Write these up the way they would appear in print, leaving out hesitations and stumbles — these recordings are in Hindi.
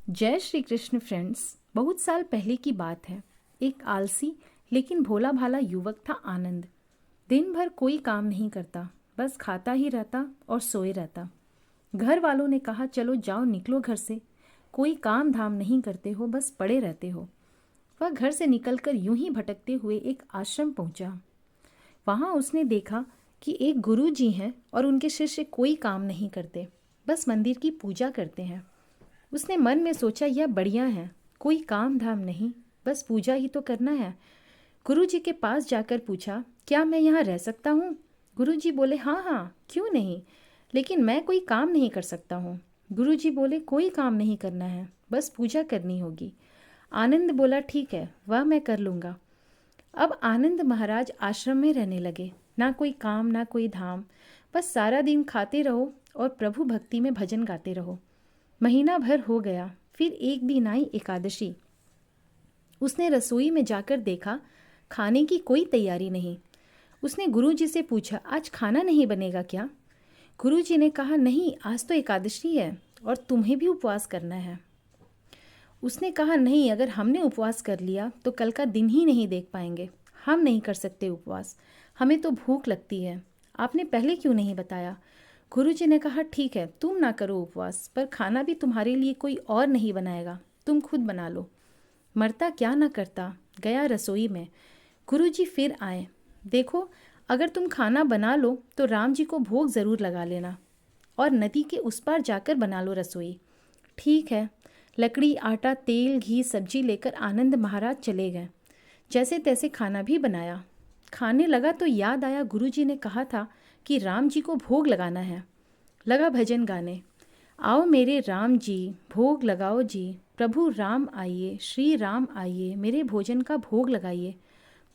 जय श्री कृष्ण फ्रेंड्स। बहुत साल पहले की बात है। एक आलसी लेकिन भोला भाला युवक था आनंद। दिन भर कोई काम नहीं करता, बस खाता ही रहता और सोए रहता। घर वालों ने कहा, चलो जाओ निकलो घर से, कोई काम धाम नहीं करते हो, बस पड़े रहते हो। वह घर से निकलकर यूं ही भटकते हुए एक आश्रम पहुंचा। वहां उसने देखा कि एक गुरु जी हैं और उनके शिष्य कोई काम नहीं करते, बस मंदिर की पूजा करते हैं। उसने मन में सोचा, यह बढ़िया है, कोई काम धाम नहीं, बस पूजा ही तो करना है। गुरुजी के पास जाकर पूछा, क्या मैं यहाँ रह सकता हूँ? गुरुजी बोले, हाँ हाँ, क्यों नहीं, लेकिन मैं कोई काम नहीं कर सकता हूँ। गुरुजी बोले, कोई काम नहीं करना है, बस पूजा करनी होगी। आनंद बोला, ठीक है, वह मैं कर लूँगा। अब आनंद महाराज आश्रम में रहने लगे। ना कोई काम ना कोई धाम, बस सारा दिन खाते रहो और प्रभु भक्ति में भजन गाते रहो। महीना भर हो गया। फिर एक दिन आई एकादशी। उसने रसोई में जाकर देखा, खाने की कोई तैयारी नहीं। उसने गुरुजी से पूछा, आज खाना नहीं बनेगा क्या? गुरुजी ने कहा, नहीं, आज तो एकादशी है और तुम्हें भी उपवास करना है। उसने कहा, नहीं, अगर हमने उपवास कर लिया तो कल का दिन ही नहीं देख पाएंगे। हम नहीं कर सकते उपवास, हमें तो भूख लगती है। आपने पहले क्यों नहीं बताया? गुरुजी ने कहा, ठीक है, तुम ना करो उपवास, पर खाना भी तुम्हारे लिए कोई और नहीं बनाएगा, तुम खुद बना लो। मरता क्या ना करता, गया रसोई में। गुरुजी फिर आए। देखो, अगर तुम खाना बना लो तो राम जी को भोग ज़रूर लगा लेना और नदी के उस पार जाकर बना लो रसोई। ठीक है। लकड़ी, आटा, तेल, घी, सब्जी लेकर आनंद महाराज चले गए। जैसे तैसे खाना भी बनाया। खाने लगा तो याद आया, गुरुजी ने कहा था कि राम जी को भोग लगाना है। लगा भजन गाने, आओ मेरे राम जी, भोग लगाओ जी, प्रभु राम आइए, श्री राम आइए, मेरे भोजन का भोग लगाइए।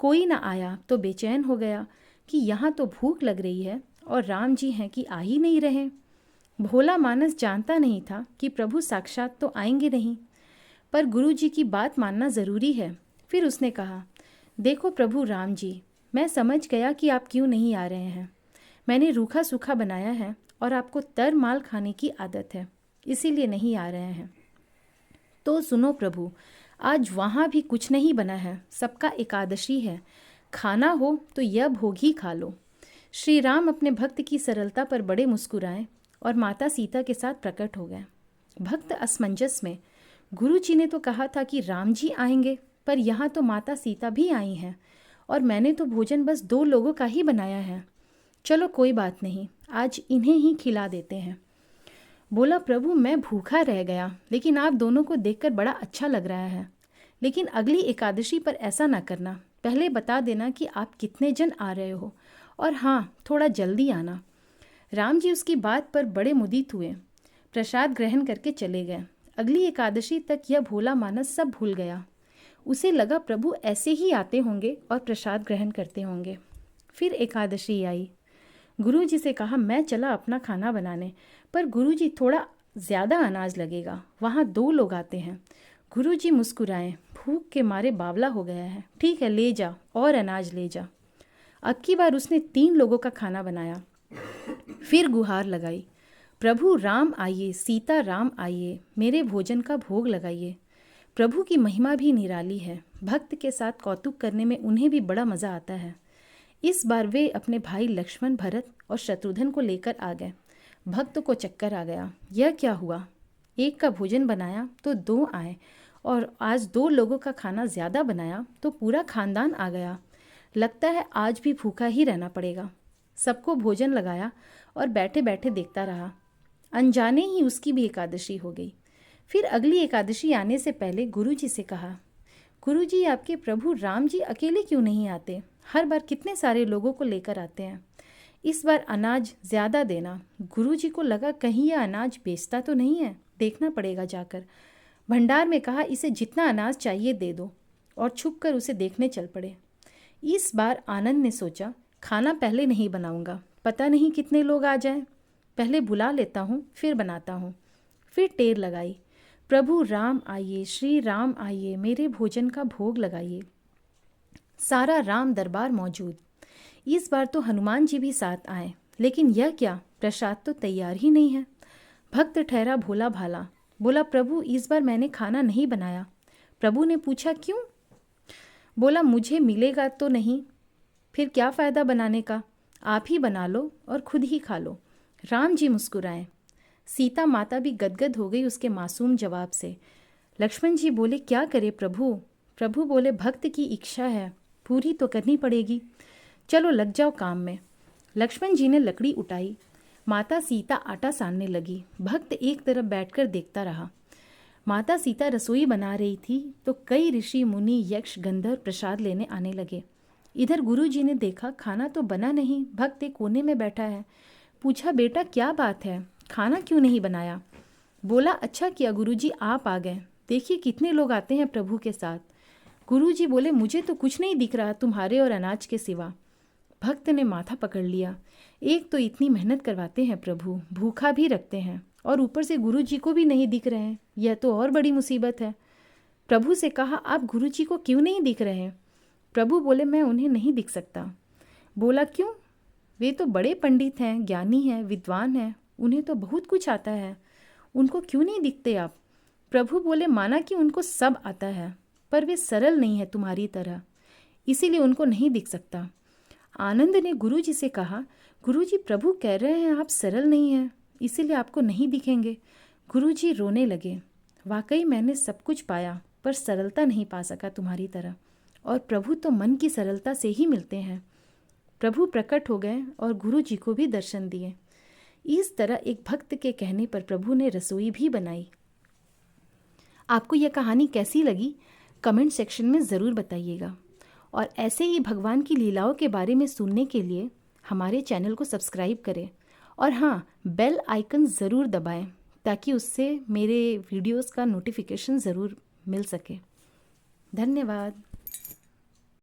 कोई ना आया तो बेचैन हो गया कि यहाँ तो भूख लग रही है और राम जी हैं कि आ ही नहीं रहे। भोला मानस जानता नहीं था कि प्रभु साक्षात तो आएंगे नहीं, पर गुरु जी की बात मानना ज़रूरी है। फिर उसने कहा, देखो प्रभु राम जी, मैं समझ गया कि आप क्यों नहीं आ रहे हैं। मैंने रूखा सूखा बनाया है और आपको तर माल खाने की आदत है, इसीलिए नहीं आ रहे हैं। तो सुनो प्रभु, आज वहाँ भी कुछ नहीं बना है, सबका एकादशी है। खाना हो तो यह भोग ही खा लो। श्री राम अपने भक्त की सरलता पर बड़े मुस्कुराए और माता सीता के साथ प्रकट हो गए। भक्त असमंजस में, गुरु जी ने तो कहा था कि राम जी आएंगे, पर यहाँ तो माता सीता भी आई हैं और मैंने तो भोजन बस 2 लोगों का ही बनाया है। चलो कोई बात नहीं, आज इन्हें ही खिला देते हैं। बोला, प्रभु मैं भूखा रह गया, लेकिन आप दोनों को देखकर बड़ा अच्छा लग रहा है। लेकिन अगली एकादशी पर ऐसा ना करना, पहले बता देना कि आप कितने जन आ रहे हो, और हाँ, थोड़ा जल्दी आना। राम जी उसकी बात पर बड़े मुदित हुए, प्रसाद ग्रहण करके चले गए। अगली एकादशी तक यह भोला मानस सब भूल गया। उसे लगा प्रभु ऐसे ही आते होंगे और प्रसाद ग्रहण करते होंगे। फिर एकादशी आई। गुरुजी से कहा, मैं चला अपना खाना बनाने, पर गुरुजी, थोड़ा ज़्यादा अनाज लगेगा, वहाँ 2 लोग आते हैं। गुरुजी मुस्कुराए, भूख के मारे बावला हो गया है। ठीक है, ले जा और अनाज ले जा। अब की बार उसने 3 लोगों का खाना बनाया। फिर गुहार लगाई, प्रभु राम आइए, सीता राम आइए, मेरे भोजन का भोग लगाइए। प्रभु की महिमा भी निराली है। भक्त के साथ कौतुक करने में उन्हें भी बड़ा मज़ा आता है। इस बार वे अपने भाई लक्ष्मण, भरत और शत्रुघ्न को लेकर आ गए। भक्त को चक्कर आ गया, यह क्या हुआ? एक का भोजन बनाया तो 2 आए, और आज 2 लोगों का खाना ज़्यादा बनाया तो पूरा खानदान आ गया। लगता है आज भी भूखा ही रहना पड़ेगा। सबको भोजन लगाया और बैठे बैठे देखता रहा। अनजाने ही उसकी भी एकादशी हो गई। फिर अगली एकादशी आने से पहले गुरुजी से कहा, गुरुजी, आपके प्रभु राम जी अकेले क्यों नहीं आते? हर बार कितने सारे लोगों को लेकर आते हैं। इस बार अनाज ज़्यादा देना। गुरुजी को लगा कहीं यह अनाज बेचता तो नहीं है, देखना पड़ेगा जाकर। भंडार में कहा, इसे जितना अनाज चाहिए दे दो, और छुपकर उसे देखने चल पड़े। इस बार आनंद ने सोचा, खाना पहले नहीं बनाऊंगा, पता नहीं कितने लोग आ जाएं, पहले बुला लेता हूँ फिर बनाता हूँ। फिर टेर लगाई, प्रभु राम आइए, श्री राम आइए, मेरे भोजन का भोग लगाइए। सारा राम दरबार मौजूद। इस बार तो हनुमान जी भी साथ आए, लेकिन यह क्या, प्रसाद तो तैयार ही नहीं है। भक्त ठहरा भोला भाला, बोला, प्रभु इस बार मैंने खाना नहीं बनाया। प्रभु ने पूछा, क्यों? बोला, मुझे मिलेगा तो नहीं, फिर क्या फ़ायदा बनाने का, आप ही बना लो और खुद ही खा लो। राम जी मुस्कुराए। सीता माता भी गदगद हो गई उसके मासूम जवाब से। लक्ष्मण जी बोले, क्या करे प्रभु? प्रभु बोले, भक्त की इच्छा है, पूरी तो करनी पड़ेगी, चलो लग जाओ काम में। लक्ष्मण जी ने लकड़ी उठाई। माता सीता आटा सानने लगी। भक्त एक तरफ बैठकर देखता रहा। माता सीता रसोई बना रही थी तो कई ऋषि मुनि यक्ष गंधर्व प्रसाद लेने आने लगे। इधर गुरुजी ने देखा खाना तो बना नहीं, भक्त एक कोने में बैठा है। पूछा, बेटा क्या बात है, खाना क्यों नहीं बनाया? बोला, अच्छा किया गुरुजी आप आ गए, देखिए कितने लोग आते हैं प्रभु के साथ। गुरुजी बोले, मुझे तो कुछ नहीं दिख रहा तुम्हारे और अनाज के सिवा। भक्त ने माथा पकड़ लिया। एक तो इतनी मेहनत करवाते हैं प्रभु, भूखा भी रखते हैं, और ऊपर से गुरुजी को भी नहीं दिख रहे हैं, यह तो और बड़ी मुसीबत है। प्रभु से कहा, आप गुरुजी को क्यों नहीं दिख रहे हैं? प्रभु बोले, मैं उन्हें नहीं दिख सकता। बोला, क्यों? वे तो बड़े पंडित हैं, ज्ञानी हैं, विद्वान हैं, उन्हें तो बहुत कुछ आता है, उनको क्यों नहीं दिखते आप? प्रभु बोले, माना कि उनको सब आता है, पर वे सरल नहीं है तुम्हारी तरह, इसीलिए उनको नहीं दिख सकता। आनंद ने गुरुजी से कहा, गुरुजी प्रभु कह रहे हैं आप सरल नहीं हैं, इसीलिए आपको नहीं दिखेंगे। गुरुजी रोने लगे। वाकई मैंने सब कुछ पाया, पर सरलता नहीं पा सका तुम्हारी तरह, और प्रभु तो मन की सरलता से ही मिलते हैं। प्रभु प्रकट हो गए और गुरुजी को भी दर्शन दिए। इस तरह एक भक्त के कहने पर प्रभु ने रसोई भी बनाई। आपको यह कहानी कैसी लगी कमेंट सेक्शन में ज़रूर बताइएगा, और ऐसे ही भगवान की लीलाओं के बारे में सुनने के लिए हमारे चैनल को सब्सक्राइब करें, और हाँ, बेल आइकन ज़रूर दबाएं ताकि उससे मेरे वीडियोस का नोटिफिकेशन ज़रूर मिल सके। धन्यवाद।